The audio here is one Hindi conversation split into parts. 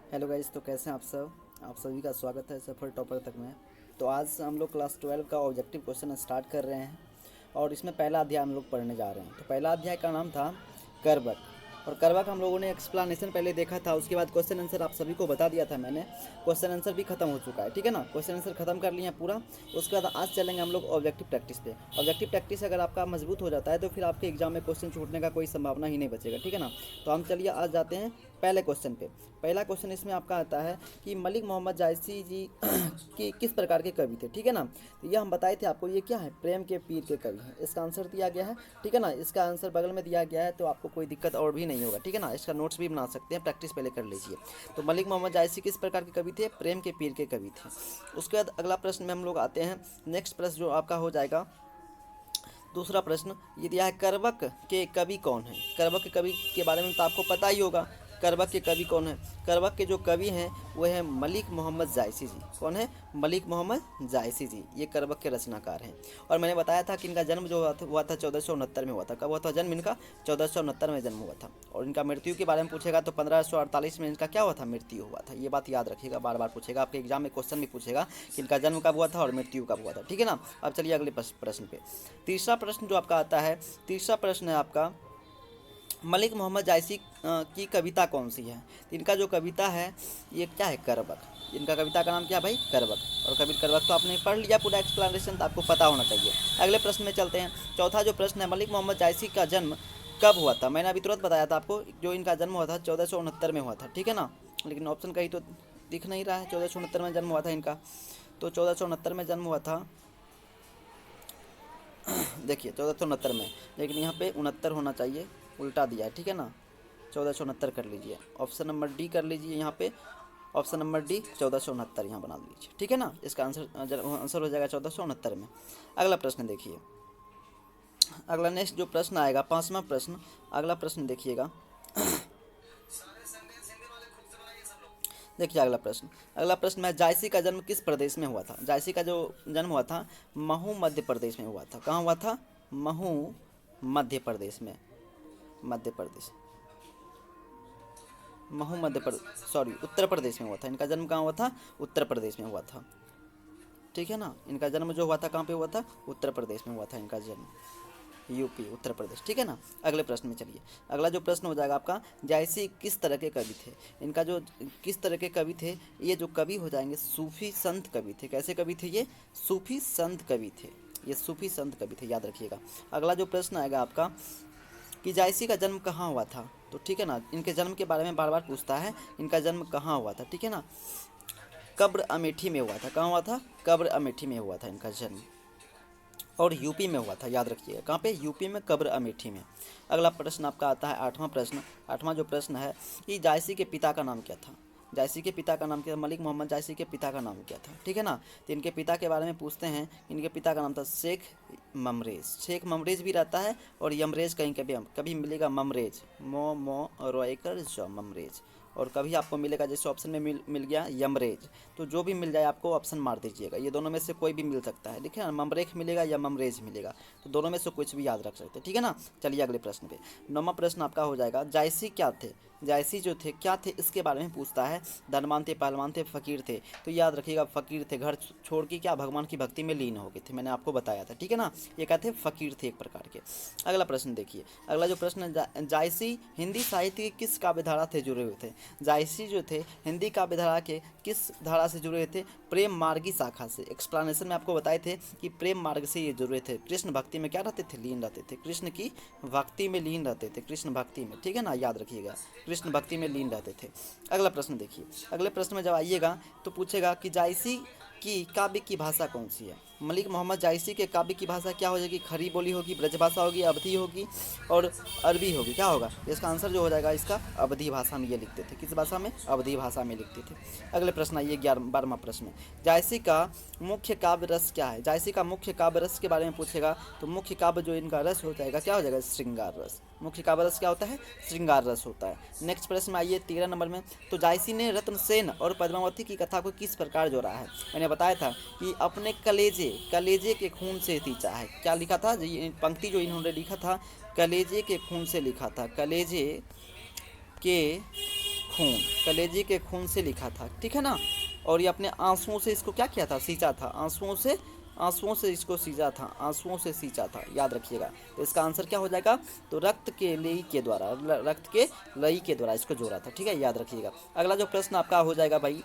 हेलो गाइस, तो कैसे हैं आप सब। आप सभी का स्वागत है सफ़र टॉपर तक में। तो आज हम लोग क्लास 12 का ऑब्जेक्टिव क्वेश्चन स्टार्ट कर रहे हैं और इसमें पहला अध्याय हम लोग पढ़ने जा रहे हैं। तो पहला अध्याय का नाम था कर्वक। और कर्वक हम लोगों ने एक्सप्लेनेशन पहले देखा था, उसके बाद क्वेश्चन आंसर आप सभी को बता दिया था मैंने। क्वेश्चन आंसर भी खत्म हो चुका है, ठीक है ना। क्वेश्चन आंसर खत्म कर लिया पूरा। उसके बाद आज चलेंगे हम लोग ऑब्जेक्टिव प्रैक्टिस पे। ऑब्जेक्टिव प्रैक्टिस अगर आपका मजबूत हो जाता है तो फिर आपके एग्जाम में क्वेश्चन छूटने का कोई संभावना ही नहीं बचेगा, ठीक है ना। तो हम चलिए आज जाते हैं पहले क्वेश्चन पे। पहला क्वेश्चन इसमें आपका आता है कि मलिक मोहम्मद जायसी जी की किस प्रकार के कवि थे, ठीक है ना। तो ये हम बताए थे आपको, ये क्या है, प्रेम के पीर के कवि हैं। इसका आंसर दिया गया है, ठीक है ना। इसका आंसर बगल में दिया गया है, तो आपको कोई दिक्कत और भी नहीं होगा, ठीक है ना। इसका नोट्स भी बना सकते हैं, प्रैक्टिस पहले कर लीजिए। तो मलिक मोहम्मद जायसी किस प्रकार के कवि थे, प्रेम के पीर के कवि थे। उसके बाद अगला प्रश्न में हम लोग आते हैं। नेक्स्ट प्रश्न जो आपका हो जाएगा, दूसरा प्रश्न ये दिया है, करवक के कवि कौन है। करवक के कवि के बारे में तो आपको पता ही होगा। करवक के कवि कौन है। करवक के जो कवि हैं वो है मलिक मोहम्मद जायसी जी। कौन है, मलिक मोहम्मद जायसी जी, ये करवक के रचनाकार हैं। और मैंने बताया था कि इनका जन्म जो हुआ था 1469 में हुआ था। कब हुआ था जन्म इनका, 1469 में जन्म हुआ था। और इनका मृत्यु के बारे में पूछेगा तो 1548 में इनका क्या हुआ था, मृत्यु हुआ था। ये बात याद रखिएगा, बार बार पूछेगा आपके एग्जाम में, क्वेश्चन भी पूछेगा कि इनका जन्म कब हुआ था और मृत्यु कब हुआ था, ठीक है ना। अब चलिए अगले प्रश्न पे। तीसरा प्रश्न जो आपका आता है, तीसरा प्रश्न है आपका, मलिक मोहम्मद जायसी की कविता कौन सी है। तो इनका जो कविता है ये क्या है, करवक। इनका कविता का नाम क्या है भाई, करवक। और कवि करवक तो आपने पढ़ लिया पूरा एक्सप्लेनेशन, तो आपको पता होना चाहिए। अगले प्रश्न में चलते हैं। चौथा जो प्रश्न है, मलिक मोहम्मद जायसी का जन्म कब हुआ था। मैंने अभी तुरंत बताया था आपको, जो इनका जन्म हुआ था 1469 में हुआ था, ठीक है ना। लेकिन ऑप्शन कहीं तो दिख नहीं रहा है। 1469 में जन्म हुआ था इनका, तो 1469 में जन्म हुआ था। देखिए 1469 में, लेकिन यहाँ पे 69 होना चाहिए, उल्टा दिया है, ठीक है ना। 1469 कर लीजिए, ऑप्शन नंबर डी कर लीजिए यहाँ पे। ऑप्शन नंबर डी 1469 यहाँ बना लीजिए, ठीक है ना। इसका आंसर हो जाएगा 1469 में। अगला प्रश्न देखिए, अगला नेक्स्ट जो प्रश्न आएगा, पाँचवा प्रश्न। अगला प्रश्न देखिएगा, देखिए अगला प्रश्न। अगला प्रश्न है, जायसी का जन्म किस प्रदेश में हुआ था। जायसी का जो जन्म हुआ था महू मध्य प्रदेश में हुआ था। कहाँ हुआ था, महू मध्य प्रदेश में। मध्य प्रदेश, महू मध्य प्रदेश, सॉरी उत्तर प्रदेश में हुआ था। इनका जन्म कहाँ हुआ था, उत्तर प्रदेश में हुआ था, ठीक है ना। इनका जन्म जो हुआ था कहाँ पे हुआ था, उत्तर प्रदेश में हुआ था इनका जन्म, यूपी उत्तर प्रदेश, ठीक है ना। अगले प्रश्न में चलिए। अगला जो प्रश्न हो जाएगा आपका, जायसी किस तरह के कवि थे। इनका जो किस तरह के कवि थे, ये जो कवि हो जाएंगे सूफी संत कवि थे। कैसे कवि थे ये, सूफी संत कवि थे। ये सूफी संत कवि थे, याद रखिएगा। अगला जो प्रश्न आएगा आपका कि जायसी का जन्म कहाँ हुआ था, तो ठीक है ना। इनके जन्म के बारे में बार बार पूछता है, इनका जन्म कहाँ हुआ था, ठीक है ना। कब्र अमेठी में हुआ था। कहाँ हुआ था, कब्र अमेठी में हुआ था इनका जन्म। और यूपी में हुआ था, याद रखिएगा। कहाँ पे, यूपी में, कब्र अमेठी में। अगला प्रश्न आपका आता है आठवां प्रश्न। आठवां जो प्रश्न है कि जायसी के पिता का नाम क्या था। जायसी के पिता का नाम क्या, मलिक मोहम्मद जायसी के पिता का नाम क्या था, ठीक है ना। तो इनके पिता के बारे में पूछते हैं। इनके पिता का नाम था शेख ममरेज। शेख ममरेज भी रहता है और यमरेज कहीं कभी कभी मिलेगा, ममरेज, मो रोएकर जो ममरेज। और कभी आपको मिलेगा, जैसे ऑप्शन में मिल गया यमरेज। तो जो भी मिल जाए आपको ऑप्शन मार दीजिएगा, ये दोनों में से कोई भी मिल सकता है, देखिए ना, ममरेख मिलेगा या ममरेज मिलेगा, तो दोनों में से कुछ भी याद रख सकते हैं, ठीक है ना। चलिए अगले प्रश्न पे। नौवां प्रश्न आपका हो जाएगा, जायसी क्या थे। जायसी जो थे क्या थे, इसके बारे में पूछता है। धनवान थे, पहलवान थे, फकीर थे। तो याद रखिएगा, फकीर थे, घर छोड़ के क्या भगवान की भक्ति में लीन हो गए थे, मैंने आपको बताया था, ठीक है ना। ये क्या थे, फकीर थे एक प्रकार के। अगला प्रश्न देखिए। अगला जो प्रश्न है, जायसी हिंदी साहित्य के किस काव्य धारा से जुड़े हुए थे। जायसी जो थे हिंदी काव्य धारा के किस धारा से जुड़े हुए थे, प्रेम मार्गी शाखा से। एक्सप्लेनेशन में आपको बताए थे कि प्रेम मार्ग से ये जुड़े थे। कृष्ण भक्ति में क्या रहते थे, लीन रहते थे। कृष्ण की भक्ति में लीन रहते थे, कृष्ण भक्ति में, ठीक है ना, याद रखिएगा, कृष्ण भक्ति में लीन रहते थे। अगला प्रश्न देखिए। अगले प्रश्न में जब आइएगा तो पूछेगा कि जायसी की काव्य की भाषा कौन सी है। मलिक मोहम्मद जायसी के काव्य की भाषा क्या हो जाएगी, खड़ी बोली होगी, ब्रजभाषा होगी, अवधी होगी और अरबी होगी। क्या होगा इसका आंसर जो हो जाएगा, इसका अवधी भाषा में ये लिखते थे। किस भाषा में, अवधी भाषा में लिखते थे। अगले प्रश्न आइए 12वां प्रश्न। जायसी का मुख्य काव्य रस क्या है। जायसी का मुख्य काव्य रस के बारे में पूछेगा, तो मुख्य काव्य जो इनका रस हो जाएगा क्या हो जाएगा, श्रृंगार रस। मुख्य काव्य रस क्या होता है, श्रृंगार रस होता है। नेक्स्ट प्रश्न में आइए 13 नंबर में। तो जायसी ने रत्नसेन और पद्मावती की कथा को किस प्रकार जोड़ा है। मैंने बताया था कि अपने कलेजे के खून से सींचा है। क्या लिखा था, पंक्ति जो इन्होंने लिखा था, कलेजे के खून से लिखा था। कलेजे के खून, कलेजे के खून से लिखा था, ठीक है ना। और ये अपने आंसुओं से इसको क्या किया था, सींचा था, आंसुओं से इसको सींचा था, आंसुओं से सींचा था, याद रखिएगा। तो इसका आंसर क्या हो जाएगा, तो रक्त के लई के द्वारा, रक्त के लई के द्वारा इसको जोड़ा था, ठीक है, याद रखिएगा। अगला जो प्रश्न आपका हो जाएगा भाई,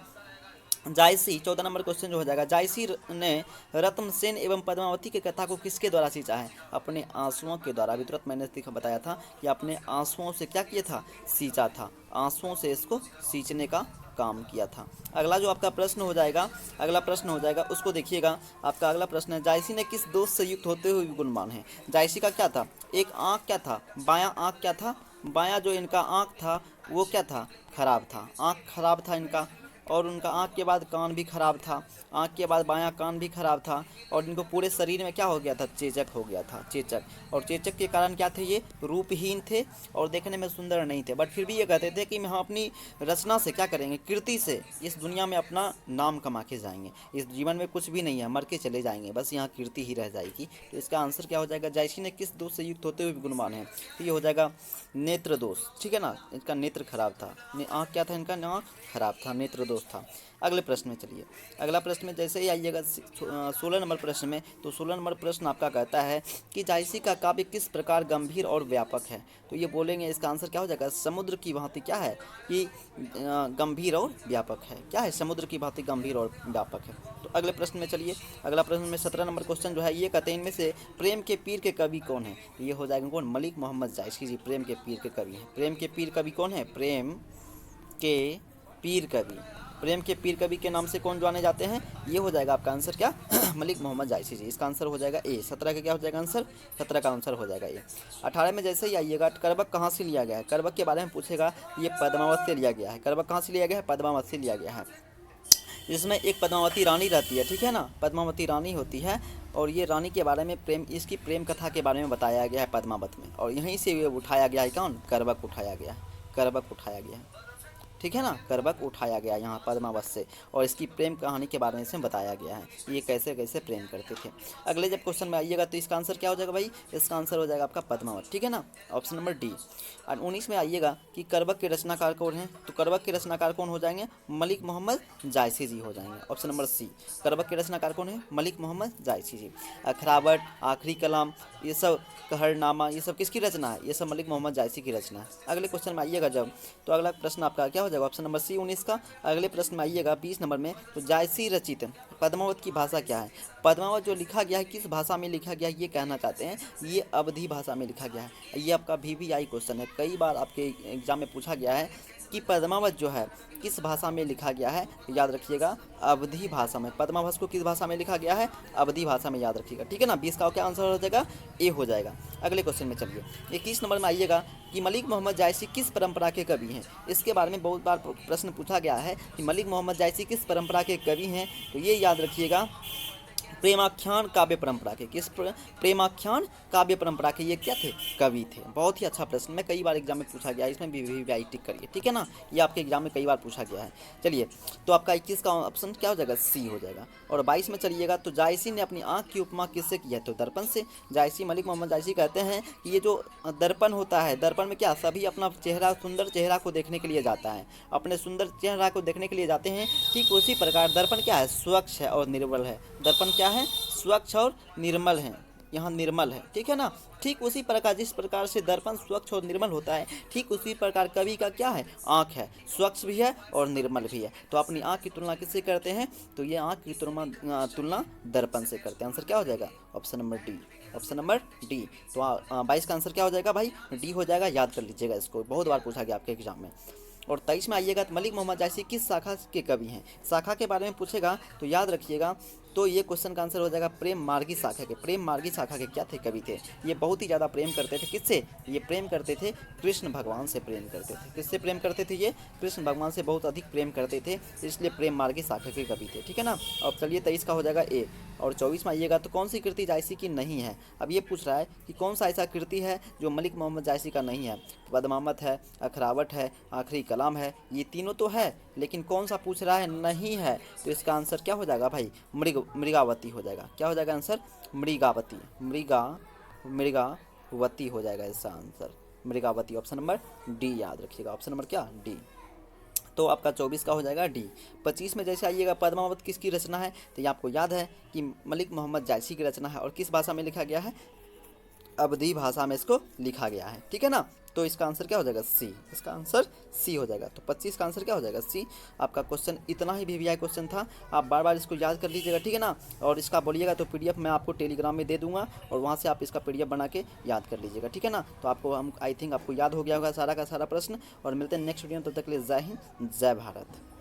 जायसी 14 नंबर क्वेश्चन जो हो जाएगा, जायसी ने रत्नसेन एवं पद्मावती की कथा को किसके द्वारा सींचा है, अपने आंसुओं के द्वारा। अभी तुरंत मैंने बताया था कि अपने आंसुओं से क्या किया था, सींचा था, आंसुओं से इसको सींचने का काम किया था। अगला जो आपका प्रश्न हो जाएगा, अगला प्रश्न हो जाएगा उसको देखिएगा। आपका अगला प्रश्न है, जायसी ने किस दोष से युक्त होते हुए गुणवान है। जायसी का क्या था, एक आँख क्या था, बायां आँख क्या था, बायां जो इनका आँख था वो क्या था, खराब था, आँख खराब था इनका। और उनका आँख के बाद कान भी खराब था, आँख के बाद बायां कान भी खराब था। और इनको पूरे शरीर में क्या हो गया था, चेचक हो गया था, चेचक। और चेचक के कारण क्या थे, ये रूपहीन थे और देखने में सुंदर नहीं थे। बट फिर भी ये कहते थे कि हम अपनी रचना से क्या करेंगे, कीर्ति से इस दुनिया में अपना नाम कमा के जाएंगे। इस जीवन में कुछ भी नहीं है, मर के चले जाएंगे, बस यहाँ कीर्ति ही रह जाएगी। तो इसका आंसर क्या हो जाएगा, जायसी ने किस दोष से युक्त होते हुए गुणवान है, तो ये हो जाएगा नेत्र दोष, ठीक है ना। इनका नेत्र खराब था, आँख क्या था इनका, आँख खराब था, नेत्र दोष था। अगले प्रश्न में चलिए, अगला प्रश्न में जैसे ही आइएगा 16 नंबर प्रश्न में, तो 16 नंबर प्रश्न आपका कहता है कि जायसी का काव्य किस प्रकार गंभीर और व्यापक है। तो ये बोलेंगे, इसका आंसर क्या हो जाएगा, समुद्र की भांति क्या है कि गंभीर और व्यापक है, क्या है, समुद्र की भांति गंभीर और व्यापक है। तो अगले प्रश्न में चलिए, अगला प्रश्न में 17 नंबर क्वेश्चन जो है, ये कहते हैं इनमें से प्रेम के पीर के कवि कौन है। तो ये हो जाएगा कौन, मलिक मोहम्मद जायसी जी प्रेम के पीर के कवि हैं। प्रेम के पीर कवि कौन है, प्रेम के पीर कवि, प्रेम के पीर कवि के नाम से कौन जाने जाते हैं, ये हो जाएगा आपका आंसर क्या मलिक मोहम्मद जायसी जी। इसका आंसर हो जाएगा ए। 17 का क्या हो जाएगा आंसर, 17 का आंसर हो जाएगा ए। 18 में जैसे ही आइएगा, करबक कहाँ से लिया गया है, करबक के बारे में पूछेगा, ये पद्मावत से लिया गया है। करबक कहाँ से लिया गया है, पद्मावत से लिया गया है। इसमें एक पद्मावती रानी रहती है, ठीक है ना, पद्मावती रानी होती है। और ये रानी के बारे में इसकी प्रेम कथा के बारे में बताया गया है पद्मावत में। और यहीं से ये उठाया गया है, कौन, करबक उठाया गया है, करबक उठाया गया है, ठीक है ना, करबक उठाया गया यहाँ पद्मावत से। और इसकी प्रेम कहानी के बारे में इसमें बताया गया है, ये कैसे कैसे प्रेम करते थे। अगले जब क्वेश्चन में आइएगा तो इसका आंसर क्या हो जाएगा भाई, इसका आंसर हो जाएगा आपका पद्मावत, ठीक है ना, ऑप्शन नंबर डी। और 19 में आइएगा कि करबक के रचनाकार कौन है, तो करबक के रचनाकार कौन हो जाएंगे, मलिक मोहम्मद जायसी जी हो जाएंगे, ऑप्शन नंबर सी। करबक के रचनाकार कौन है, मलिक मोहम्मद जायसी जी। अखरावट, आखिरी कलाम, ये सब, कहरनामा, ये सब किसकी रचना है, ये सब मलिक मोहम्मद जायसी की रचना है। अगले क्वेश्चन में आइएगा जब, तो अगला प्रश्न आपका क्या हो जाएगा, ऑप्शन नंबर सी 19 का। अगले प्रश्न में आइएगा 20 नंबर में, तो जायसी रचित पद्मावत की भाषा क्या है। पद्मावत जो लिखा गया है किस भाषा में लिखा गया है, ये कहना चाहते हैं, ये अवधी भाषा में लिखा गया है। ये आपका VVI क्वेश्चन है, कई बार आपके एग्जाम में पूछा गया है कि पद्मावत जो है किस भाषा में लिखा गया है, तो याद रखिएगा अवधी भाषा में। पद्मावत को किस भाषा में लिखा गया है, अवधी भाषा में, याद रखिएगा, ठीक है ना। 20 का क्या आंसर हो जाएगा, ए हो जाएगा। अगले क्वेश्चन में चलिए, 21 नंबर में आइएगा कि मलिक मोहम्मद जायसी किस परंपरा के कवि हैं। इसके बारे में बहुत बार प्रश्न पूछा गया है कि मलिक मोहम्मद जायसी किस परंपरा के कवि हैं, तो ये याद रखिएगा प्रेमाख्यान काव्य परंपरा के, किस प्रेमाख्यान काव्य परंपरा के ये क्या थे, कवि थे। बहुत ही अच्छा प्रश्न, मैं कई बार एग्जाम में पूछा गया है, इसमें भी VVI टिक करिए, ठीक है ना, ये आपके एग्जाम में कई बार पूछा गया है। चलिए, तो आपका 21 का ऑप्शन क्या हो जाएगा, सी हो जाएगा। और 22 में चलिएगा, तो जायसी ने अपनी आँख की उपमा किससे की है, तो दर्पण से। जायसी, मलिक मोहम्मद जायसी कहते हैं कि ये जो दर्पण होता है, दर्पण में क्या सभी अपना चेहरा, सुंदर चेहरा को देखने के लिए जाता है, अपने सुंदर चेहरा को देखने के लिए जाते हैं। ठीक उसी प्रकार दर्पण क्या है, स्वच्छ है और निर्मल है। दर्पण क्या है, स्वच्छ और निर्मल है, यहाँ निर्मल है, ठीक है ना। ठीक उसी प्रकार, जिस प्रकार से दर्पण स्वच्छ और निर्मल होता है, ठीक उसी प्रकार कवि का क्या है, आँख है, स्वच्छ भी है और निर्मल भी है। तो अपनी आँख की तुलना किससे करते हैं, तो ये आँख की तुलना दर्पण से करते हैं। आंसर क्या हो जाएगा, option number D, option number D. तो 22 का आंसर क्या हो जाएगा भाई, डी हो जाएगा, याद कर लीजिएगा, इसको बहुत बार पूछा गया आपके एग्जाम में। और 23 में आइएगा तो मलिक मोहम्मद जायसी किस शाखा के कवि हैं, शाखा के बारे में पूछेगा, तो याद रखिएगा, तो ये क्वेश्चन का आंसर हो जाएगा प्रेम मार्गी शाखा के। प्रेम मार्गी शाखा के क्या थे, कवि थे। ये बहुत ही ज़्यादा प्रेम करते थे, किससे, ये प्रेम करते थे कृष्ण भगवान से प्रेम करते थे। किससे प्रेम करते थे, ये कृष्ण भगवान से बहुत अधिक प्रेम करते थे, इसलिए प्रेम मार्गी शाखा के कवि थे, ठीक है ना। अब चलिए 23 का हो जाएगा ए। और 24 में आइएगा तो कौन सी कृति जायसी की नहीं है। अब ये पूछ रहा है कि कौन सा ऐसा कृति है जो मलिक मोहम्मद जायसी का नहीं है। पद्मावत है, अखरावट है, आखिरी कलाम है, ये तीनों तो है, लेकिन कौन सा पूछ रहा है, नहीं है। तो इसका आंसर क्या हो जाएगा भाई, मृगावती हो जाएगा। क्या हो जाएगा आंसर, मृगावती, मृगावती हो जाएगा इसका answer, Mrigavati, option number D, याद रखिएगा, ऑप्शन नंबर क्या, डी। तो आपका 24 का हो जाएगा डी। 25 में जैसे आइएगा, पद्मावत किसकी रचना है, तो ये आपको याद है कि मलिक मोहम्मद जायसी की रचना है, और किस भाषा में लिखा गया है, अवधी भाषा में इसको लिखा गया है, ठीक है ना। तो इसका आंसर क्या हो जाएगा, सी। इसका आंसर सी हो जाएगा। तो 25 का आंसर क्या हो जाएगा, सी। आपका क्वेश्चन इतना ही वीवीआई क्वेश्चन था, आप बार बार इसको याद कर लीजिएगा, ठीक है ना। और इसका बोलिएगा तो पीडीएफ मैं आपको टेलीग्राम में दे दूंगा, और वहाँ से आप इसका पीडीएफ बना के याद कर लीजिएगा, ठीक है ना। तो आपको हम आई थिंक आपको याद हो गया होगा सारा का सारा प्रश्न, और मिलते हैं नेक्स्ट वीडियो में। तब तक के लिए जय हिंद, जय भारत।